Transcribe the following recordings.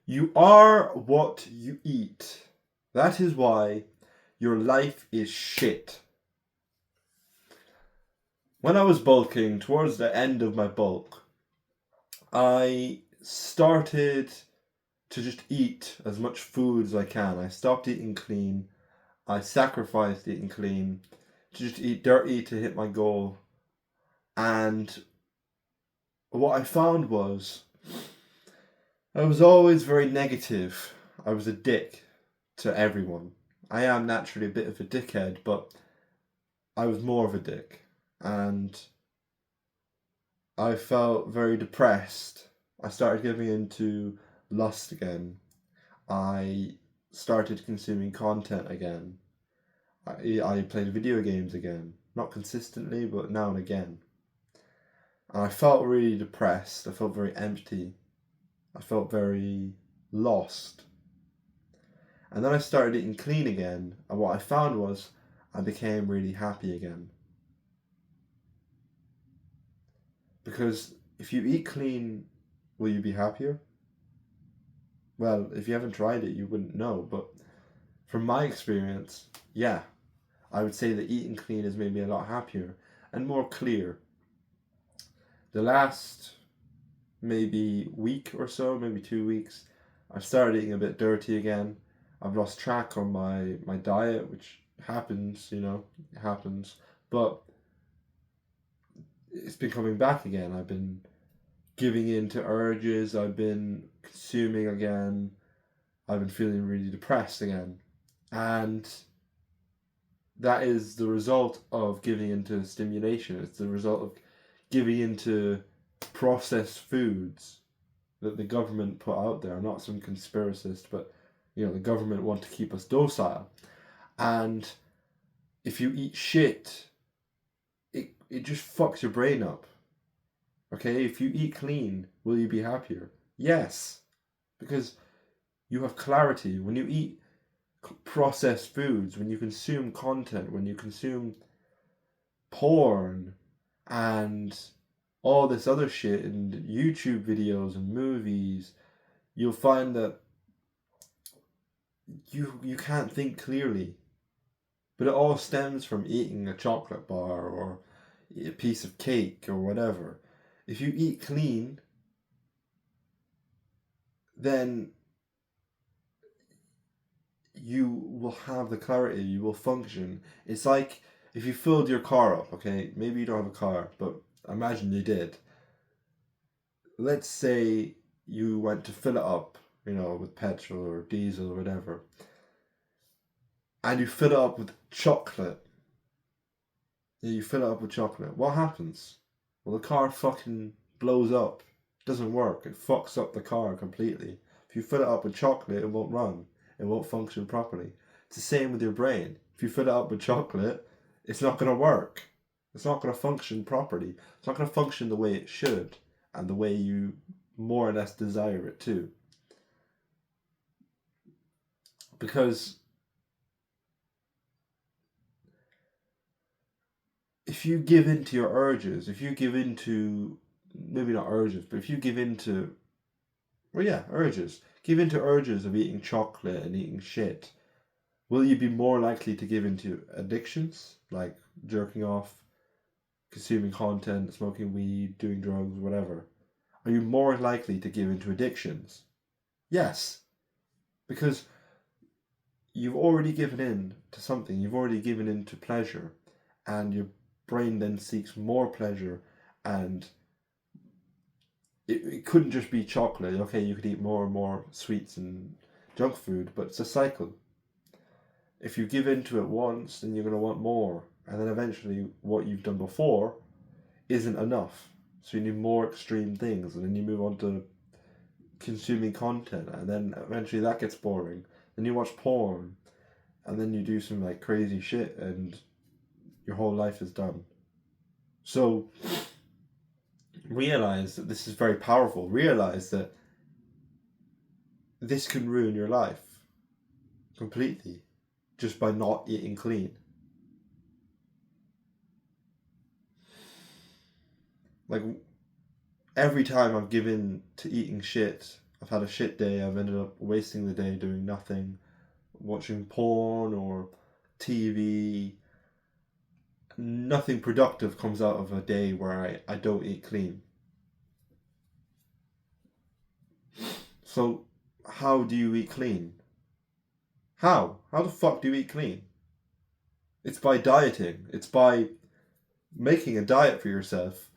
You are what you eat. That is why your life is shit. When I was bulking, towards the end of my bulk, I started to just eat as much food as I can. I stopped eating clean. I sacrificed eating clean to just eat dirty to hit my goal. And what I found was I was always very negative. I was a dick to everyone. I am naturally a bit of a dickhead, but I was more of a dick. And I felt very depressed. I started giving into lust again. I started consuming content again. I played video games again. Not consistently, but now and again. And I felt really depressed. I felt very empty. I felt very lost. And then I started eating clean again. And what I found was I became really happy again. Because if you eat clean, will you be happier? Well, if you haven't tried it, you wouldn't know. But from my experience, yeah, I would say that eating clean has made me a lot happier and more clear. The last maybe week or so, maybe 2 weeks, I've started eating a bit dirty again. I've lost track on my diet, which happens, it happens. But it's been coming back again. I've been giving in to urges, I've been consuming again, I've been feeling really depressed again. And that is the result of giving into stimulation. It's the result of giving into processed foods that the government put out there. I'm not some conspiracist, but the government want to keep us docile. And if you eat shit, it just fucks your brain up. Okay, if you eat clean, will you be happier? Yes, because you have clarity. When you eat processed foods, when you consume content, when you consume porn and all this other shit and YouTube videos and movies, you'll find that you can't think clearly. But it all stems from eating a chocolate bar or a piece of cake or whatever. If you eat clean, then you will have the clarity, you will function. It's like if you filled your car up, okay? Maybe you don't have a car, but imagine you did. Let's say you went to fill it up, with petrol or diesel or whatever, and you fill it up with chocolate. You fill it up with chocolate. What happens? Well, the car fucking blows up. It doesn't work. It fucks up the car completely. If you fill it up with chocolate, it won't run. It won't function properly. It's the same with your brain. If you fill it up with chocolate, it's not going to work. It's not going to function properly. It's not going to function the way it should and the way you more or less desire it to. Because if you give in to your urges, if you give in to, maybe not urges, but if you give in to, well, yeah, urges, give in to urges of eating chocolate and eating shit, will you be more likely to give into addictions like jerking off, consuming content, smoking weed, doing drugs, whatever? Are you more likely to give into addictions? Yes, because you've already given in to something, you've already given in to pleasure, and your brain then seeks more pleasure, and it couldn't just be chocolate. Okay, you could eat more and more sweets and junk food, but it's a cycle. If you give in to it once, then you're going to want more, and then eventually what you've done before isn't enough. So you need more extreme things, and then you move on to consuming content, and then eventually that gets boring. Then you watch porn, and then you do some like crazy shit, and your whole life is done. So realize that this is very powerful. Realize that this can ruin your life completely just by not eating clean. Like every time I've given to eating shit, I've had a shit day, I've ended up wasting the day doing nothing, watching porn or TV. Nothing productive comes out of a day where I don't eat clean. So, how do you eat clean? How? How the fuck do you eat clean? It's by dieting. It's by making a diet for yourself,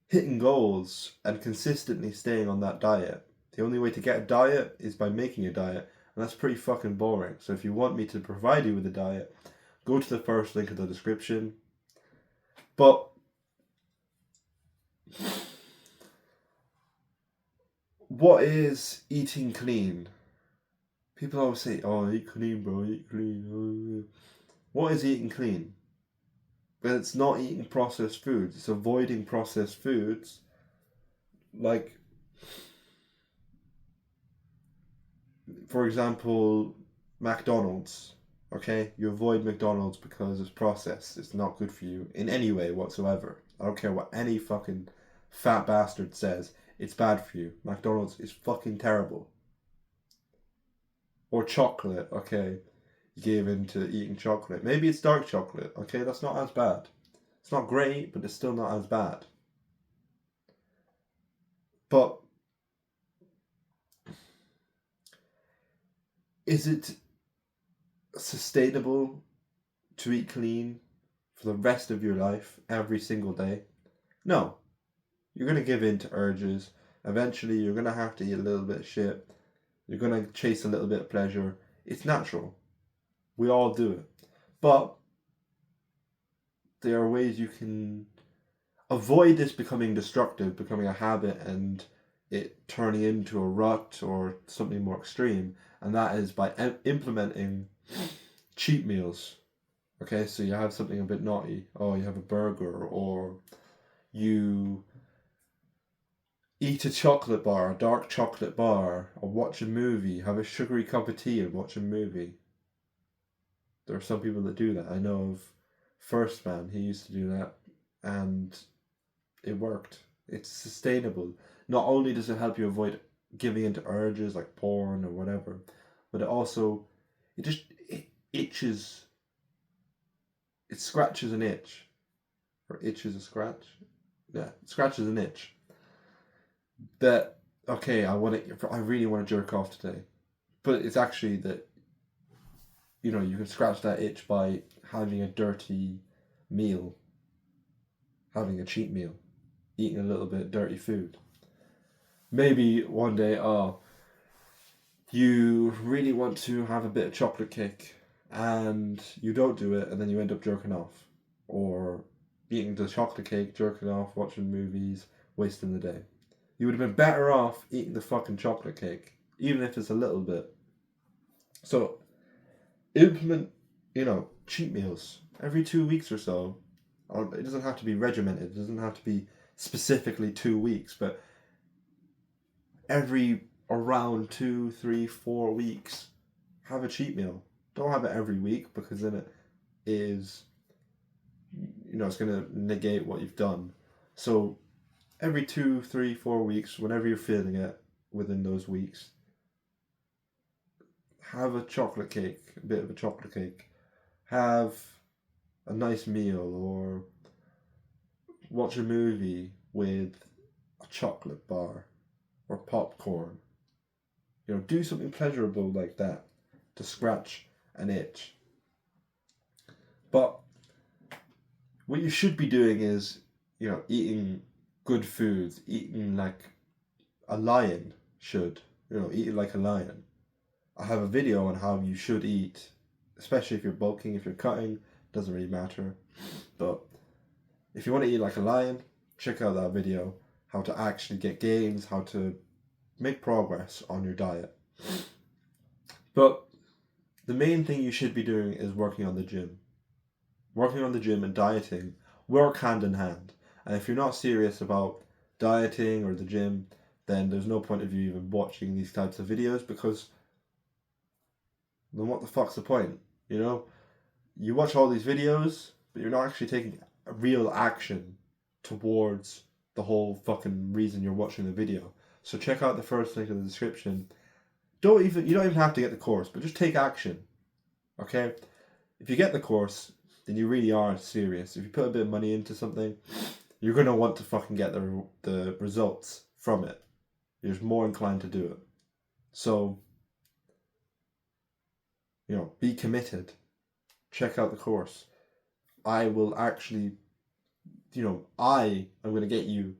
hitting goals, and consistently staying on that diet. The only way to get a diet is by making a diet, and that's pretty fucking boring. So if you want me to provide you with a diet, go to the first link in the description. But what is eating clean? People always say, "Oh, eat clean, bro, eat clean." What is eating clean? But it's not eating processed foods. It's avoiding processed foods. Like, for example, McDonald's. Okay, you avoid McDonald's because it's processed. It's not good for you in any way whatsoever. I don't care what any fucking fat bastard says. It's bad for you. McDonald's is fucking terrible. Or chocolate. Okay, you gave in to eating chocolate. Maybe it's dark chocolate. Okay, that's not as bad. It's not great, but it's still not as bad. But is it sustainable to eat clean for the rest of your life every single day? No. You're going to give in to urges. Eventually, you're going to have to eat a little bit of shit. You're going to chase a little bit of pleasure. It's natural. We all do it. But there are ways you can avoid this becoming destructive, becoming a habit, and it turning into a rut or something more extreme. And that is by implementing cheat meals. Okay, so you have something a bit naughty. Oh, you have a burger, or you eat a chocolate bar, a dark chocolate bar, or watch a movie, have a sugary cup of tea and watch a movie. There are some people that do that. I know of First Man, he used to do that, and it worked. It's sustainable. Not only does it help you avoid giving into urges like porn or whatever, but it itches. It scratches an itch, or itches a scratch. Yeah, it scratches an itch. That okay, I really want to jerk off today, but it's actually that you can scratch that itch by having a dirty meal, having a cheat meal, eating a little bit of dirty food. Maybe one day, you really want to have a bit of chocolate cake and you don't do it and then you end up jerking off. Or eating the chocolate cake, jerking off, watching movies, wasting the day. You would have been better off eating the fucking chocolate cake, even if it's a little bit. So, implement, cheat meals every 2 weeks or so. It doesn't have to be regimented, it doesn't have to be specifically 2 weeks, but every around 2, 3, 4 weeks, have a cheat meal. Don't have it every week because then it is, it's going to negate what you've done. So every 2, 3, 4 weeks, whenever you're feeling it within those weeks, have a chocolate cake, a bit of a chocolate cake. Have a nice meal or watch a movie with a chocolate bar or popcorn. Do something pleasurable like that to scratch an itch. But what you should be doing is, eating good foods, eating like a lion should, eating like a lion. I have a video on how you should eat, especially if you're bulking, if you're cutting, doesn't really matter. But if you want to eat like a lion, check out that video, how to actually get gains, how to make progress on your diet. But the main thing you should be doing is working on the gym. Working on the gym and dieting work hand in hand. And if you're not serious about dieting or the gym, then there's no point of you even watching these types of videos, because then what the fuck's the point? You watch all these videos, but you're not actually taking real action towards the whole fucking reason you're watching the video. So check out the first link in the description. You don't even have to get the course, but just take action. Okay? If you get the course, then you really are serious. If you put a bit of money into something, you're gonna want to fucking get the results from it. You're just more inclined to do it. So, be committed. Check out the course. I will actually, I am going to get you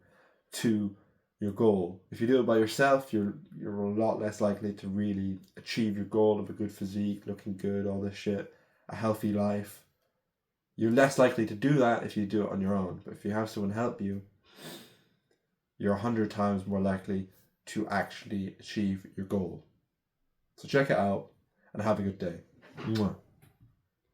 to your goal. If you do it by yourself, you're a lot less likely to really achieve your goal of a good physique, looking good, all this shit, a healthy life. You're less likely to do that if you do it on your own. But if you have someone help you, you're 100 times more likely to actually achieve your goal. So check it out and have a good day. Mwah.